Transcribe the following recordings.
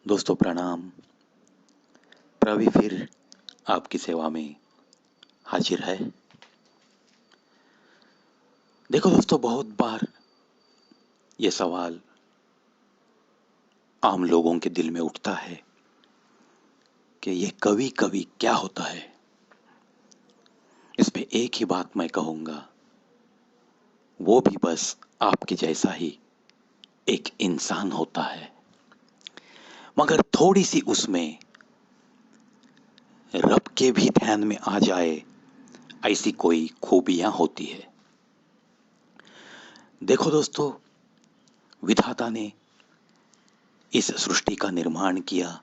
दोस्तों प्रणाम। प्रवी फिर आपकी सेवा में हाजिर है। देखो दोस्तों, बहुत बार ये सवाल आम लोगों के दिल में उठता है कि ये कवि कवि क्या होता है। इस पे एक ही बात मैं कहूंगा, वो भी बस आपके जैसा ही एक इंसान होता है, मगर थोड़ी सी उसमें रब के भी ध्यान में आ जाए ऐसी कोई खूबियां होती है। देखो दोस्तों, विधाता ने इस सृष्टि का निर्माण किया,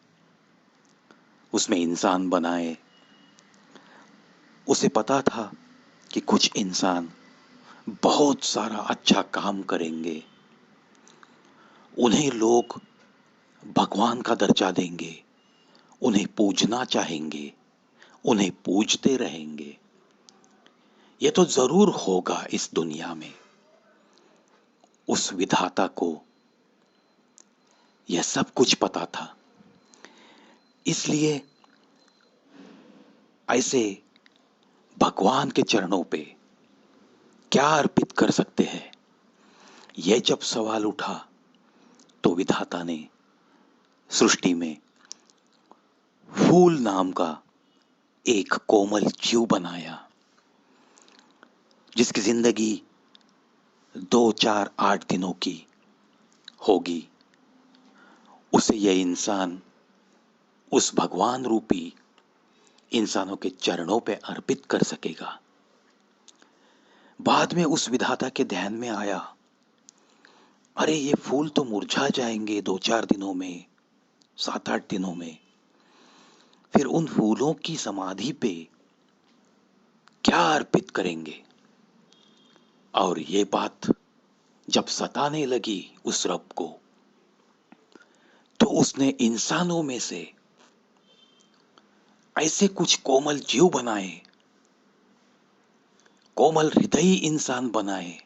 उसमें इंसान बनाए। उसे पता था कि कुछ इंसान बहुत सारा अच्छा काम करेंगे, उन्हें लोग भगवान का दर्जा देंगे, उन्हें पूजना चाहेंगे, उन्हें पूजते रहेंगे। ये तो जरूर होगा इस दुनिया में। उस विधाता को यह सब कुछ पता था, इसलिए ऐसे भगवान के चरणों पे क्या अर्पित कर सकते हैं, यह जब सवाल उठा तो विधाता ने सृष्टि में फूल नाम का एक कोमल जीव बनाया, जिसकी जिंदगी 2 4 8 दिनों की होगी। उसे यह इंसान उस भगवान रूपी इंसानों के चरणों पे अर्पित कर सकेगा। बाद में उस विधाता के ध्यान में आया, अरे ये फूल तो मुरझा जाएंगे 2 4 दिनों में, 7 8 दिनों में। फिर उन फूलों की समाधि पे क्या अर्पित करेंगे। और ये बात जब सताने लगी उस रब को, तो उसने इंसानों में से ऐसे कुछ कोमल जीव बनाए, कोमल हृदयी इंसान बनाए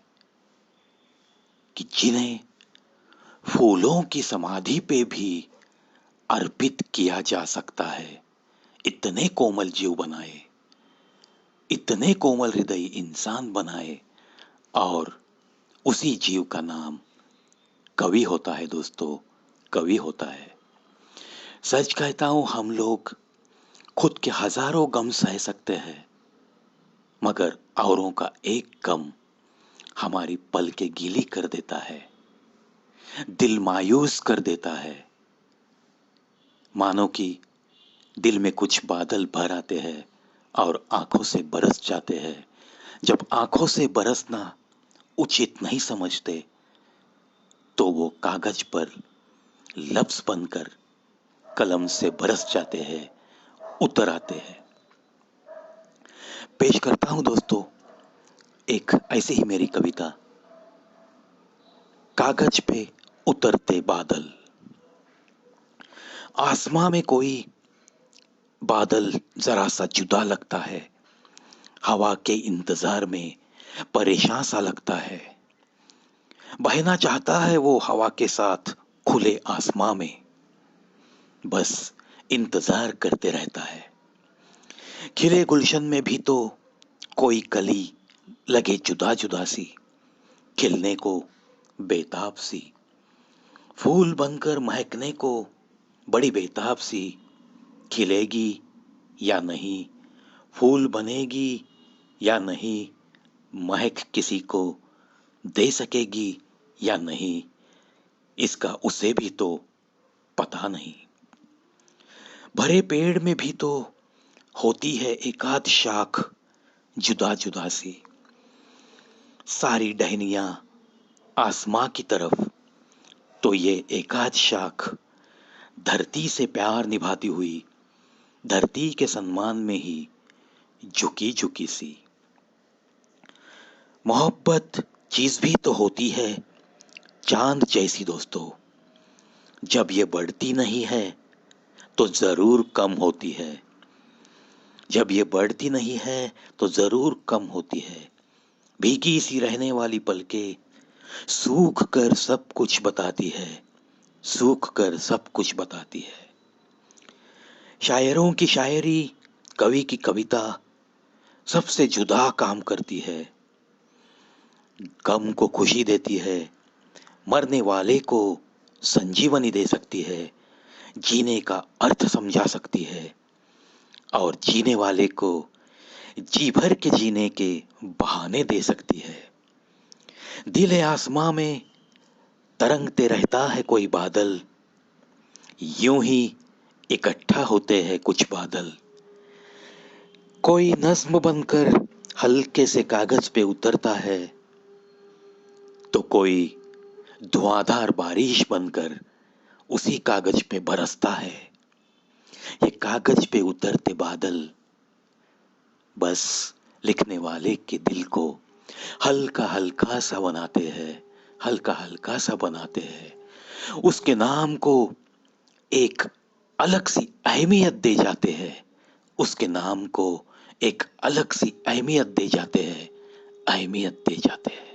कि जिन्हें फूलों की समाधि पे भी अर्पित किया जा सकता है। इतने कोमल जीव बनाए, इतने कोमल हृदयी इंसान बनाए, और उसी जीव का नाम कवि होता है। दोस्तों, कवि होता है। सच कहता हूं, हम लोग खुद के हजारों गम सह सकते हैं, मगर औरों का एक गम हमारी पलकें गीली कर देता है, दिल मायूस कर देता है। मानो कि दिल में कुछ बादल भर आते हैं और आंखों से बरस जाते हैं। जब आंखों से बरसना उचित नहीं समझते, तो वो कागज पर लफ्ज बनकर कलम से बरस जाते हैं, उतर आते हैं। पेश करता हूं दोस्तों एक ऐसी ही मेरी कविता, कागज पे उतरते बादल। आसमां में कोई बादल जरा सा जुदा लगता है, हवा के इंतजार में परेशान सा लगता है। बहना चाहता है वो हवा के साथ खुले आसमां में, बस इंतजार करते रहता है। खिले गुलशन में भी तो कोई कली लगे जुदा जुदा सी, खिलने को बेताब सी, फूल बनकर महकने को बड़ी बेताब सी। खिलेगी या नहीं, फूल बनेगी या नहीं, महक किसी को दे सकेगी या नहीं, इसका उसे भी तो पता नहीं। भरे पेड़ में भी तो होती है एकाध शाख जुदा जुदा सी, सारी टहनियां आसमां की तरफ, तो ये एकाध शाख धरती से प्यार निभाती हुई धरती के सम्मान में ही झुकी झुकी सी। मोहब्बत चीज भी तो होती है चांद जैसी दोस्तों, जब ये बढ़ती नहीं है तो जरूर कम होती है, जब ये बढ़ती नहीं है तो जरूर कम होती है। भीगी सी रहने वाली पलकें सूख कर सब कुछ बताती है, सूख कर सब कुछ बताती है। शायरों की शायरी, कवि की कविता सबसे जुदा काम करती है। गम को खुशी देती है, मरने वाले को संजीवनी दे सकती है, जीने का अर्थ समझा सकती है और जीने वाले को जी भर के जीने के बहाने दे सकती है। दिल आसमां में तरंगते रहता है कोई बादल, यूं ही इकट्ठा होते हैं कुछ बादल। कोई नज्म बनकर हल्के से कागज पे उतरता है, तो कोई धुआंधार बारिश बनकर उसी कागज पे बरसता है। ये कागज पे उतरते बादल बस लिखने वाले के दिल को हल्का हल्का सा बनाते हैं, हल्का हल्का सा बनाते हैं। उसके नाम को एक अलग सी अहमियत दे जाते हैं, उसके नाम को एक अलग सी अहमियत दे जाते हैं, अहमियत दे जाते हैं।